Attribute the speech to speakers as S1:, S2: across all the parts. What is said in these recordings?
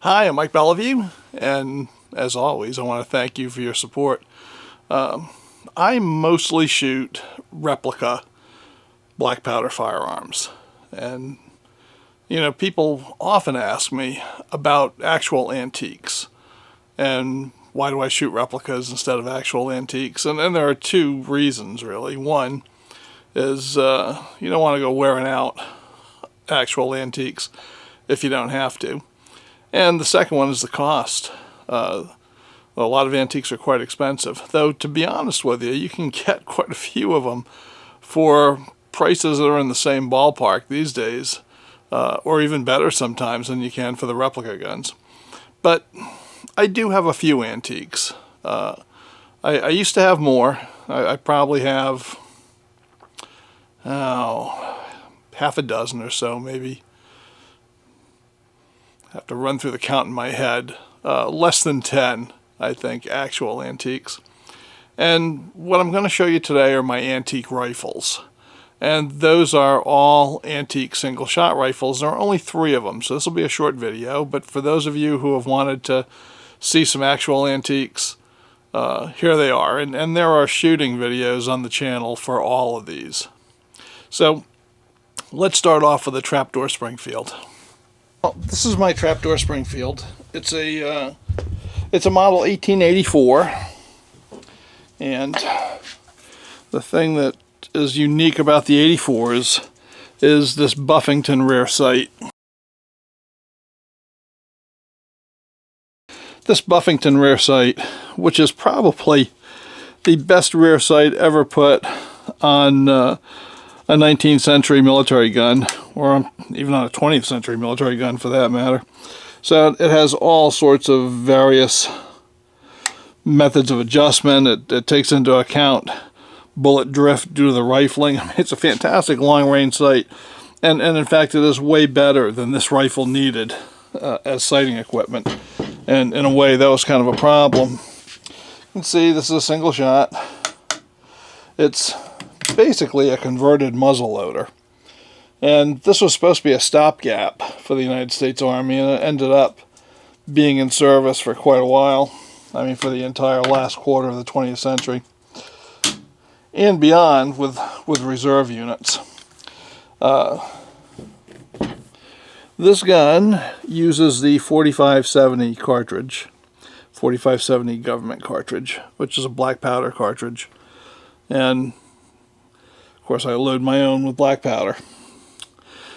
S1: Hi, I'm Mike Bellevue, and as always, I want to thank you for your support. I mostly shoot replica black powder firearms, and people often ask me about actual antiques, and why do I shoot replicas instead of actual antiques? And there are two reasons, really. One is you don't want to go wearing out actual antiques if you don't have to. And the second one is the cost. A lot of antiques are quite expensive, though to be honest with you, you can get quite a few of them for prices that are in the same ballpark these days, or even better sometimes than you can for the replica guns. But I do have a few antiques. I used to have more. I probably have, half a dozen or so, maybe. I have to run through the count in my head. Less than 10, I think, actual antiques. And what I'm going to show you today are my antique rifles. And those are all antique single-shot rifles. There are only 3 of them, so this will be a short video. But for those of you who have wanted to see some actual antiques, here they are. And there are shooting videos on the channel for all of these. So let's start off with a trapdoor Springfield. Well, this is my trapdoor Springfield. It's a model 1884, and the thing that is unique about the 84s is this Buffington rear sight. This Buffington rear sight, which is probably the best rear sight ever put on a 19th century military gun, or even on a 20th century military gun for that matter. So it has all sorts of various methods of adjustment. It takes into account bullet drift due to the rifling. I mean, it's a fantastic long-range sight, and in fact it is way better than this rifle needed as sighting equipment, and in a way that was kind of a problem. You can see this is a single shot. It's basically a converted muzzle loader, and this was supposed to be a stopgap for the United States Army, and it ended up being in service for quite a while. I mean, for the entire last quarter of the 20th century and beyond, with reserve units. This gun uses the 4570 cartridge, 4570 government cartridge, which is a black powder cartridge, and of course I load my own with black powder.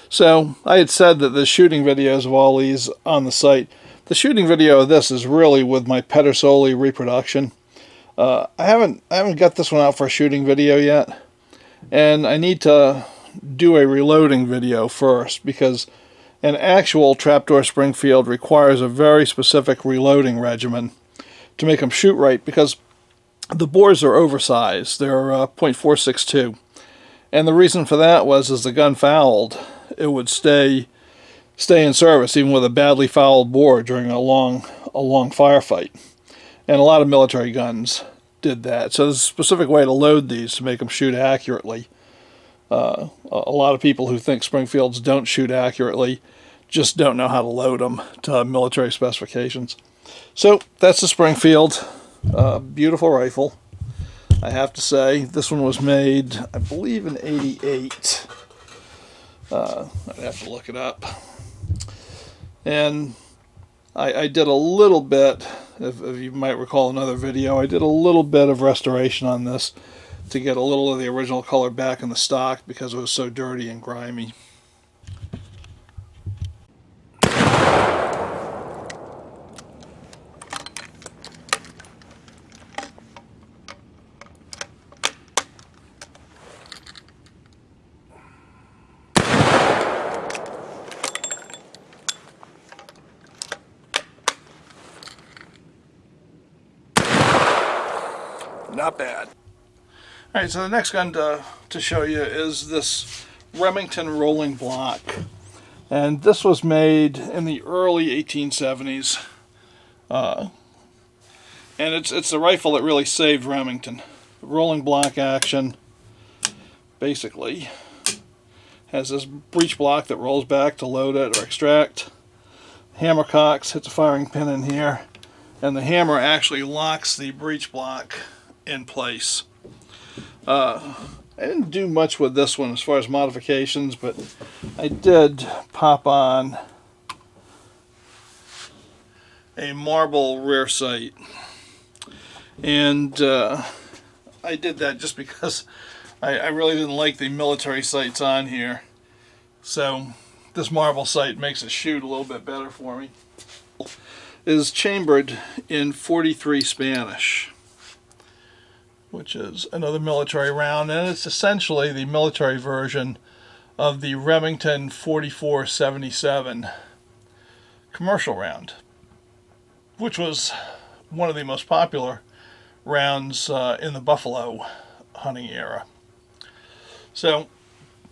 S1: So I had said that the shooting videos of all these on the site, the shooting video of this is really with my Pedersoli reproduction. I haven't got this one out for a shooting video yet, and I need to do a reloading video first, because an actual trapdoor Springfield requires a very specific reloading regimen to make them shoot right, because the bores are oversized. They're .462. And the reason for that was, as the gun fouled, it would stay in service even with a badly fouled bore during a long firefight. And a lot of military guns did that. So there's a specific way to load these to make them shoot accurately. A lot of people who think Springfields don't shoot accurately just don't know how to load them to military specifications. So that's the Springfield. Beautiful rifle, I have to say. This one was made, I believe, in '88. I'd have to look it up. And I did a little bit, if you might recall another video, I did a little bit of restoration on this to get a little of the original color back in the stock because it was so dirty and grimy. Not bad. Alright, so the next gun to show you is this Remington rolling block. And this was made in the early 1870s. And it's the rifle that really saved Remington. The rolling block action basically has this breech block that rolls back to load it or extract. Hammer cocks, hits a firing pin in here, and the hammer actually locks the breech block in place. I didn't do much with this one as far as modifications, but I did pop on a marble rear sight, and I did that just because I really didn't like the military sights on here, so this marble sight makes it shoot a little bit better for me. It is chambered in 43 Spanish, which is another military round, and it's essentially the military version of the Remington 4477 commercial round, which was one of the most popular rounds in the buffalo hunting era. So,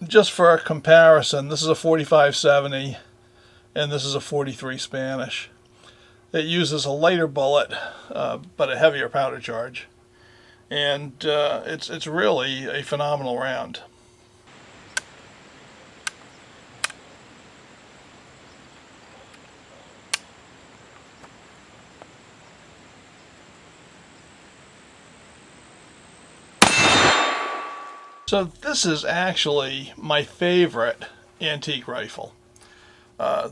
S1: just for a comparison, this is a 4570 and this is a 43 Spanish. It uses a lighter bullet, but a heavier powder charge, and it's really a phenomenal round. So this is actually my favorite antique rifle.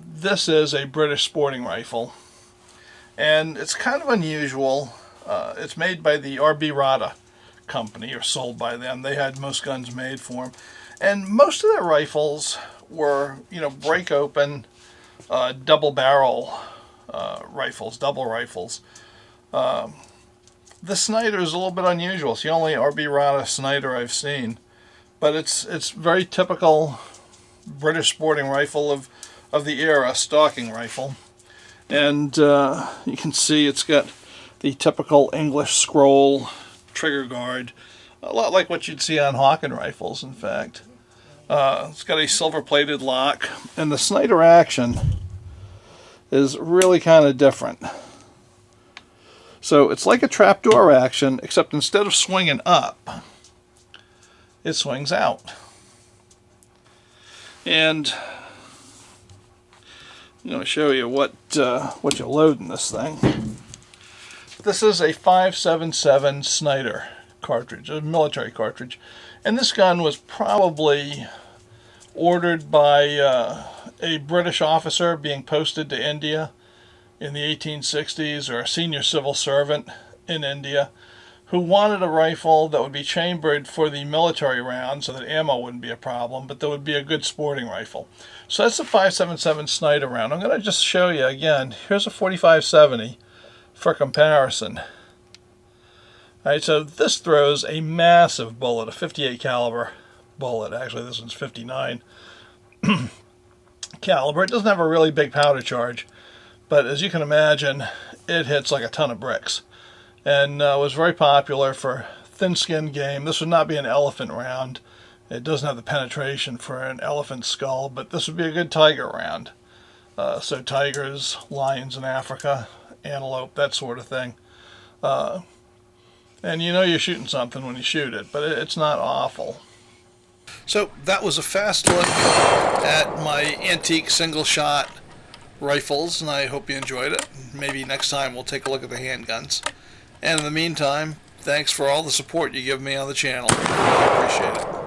S1: This is a British sporting rifle, and it's kind of unusual. It's made by the R.B. Rada company, or sold by them. They had most guns made for them, and most of their rifles were, break open, double barrel rifles, double rifles. The Schneider is a little bit unusual. It's the only R.B. Rada Schneider I've seen. But it's very typical British sporting rifle of the era, stalking rifle. And you can see it's got the typical English scroll trigger guard, a lot like what you'd see on Hawken rifles, in fact. It's got a silver-plated lock, and the Schneider action is really kind of different. So it's like a trapdoor action, except instead of swinging up, it swings out. And I'm going to show you what you load in this thing. This is a 5.77 Schneider cartridge, a military cartridge. And this gun was probably ordered by a British officer being posted to India in the 1860s, or a senior civil servant in India, who wanted a rifle that would be chambered for the military round so that ammo wouldn't be a problem, but that would be a good sporting rifle. So that's a 5.77 Schneider round. I'm going to just show you again. Here's a 4570 for comparison. Alright, so this throws a massive bullet, a 58 caliber bullet. Actually, this one's 59 caliber. It doesn't have a really big powder charge, but as you can imagine, it hits like a ton of bricks. And was very popular for thin-skinned game. This would not be an elephant round. It doesn't have the penetration for an elephant skull, but this would be a good tiger round. So tigers, lions in Africa, antelope, that sort of thing. And you know you're shooting something when you shoot it, but it's not awful. So that was a fast look at my antique single-shot rifles, and I hope you enjoyed it. Maybe next time we'll take a look at the handguns. And in the meantime, thanks for all the support you give me on the channel. I appreciate it.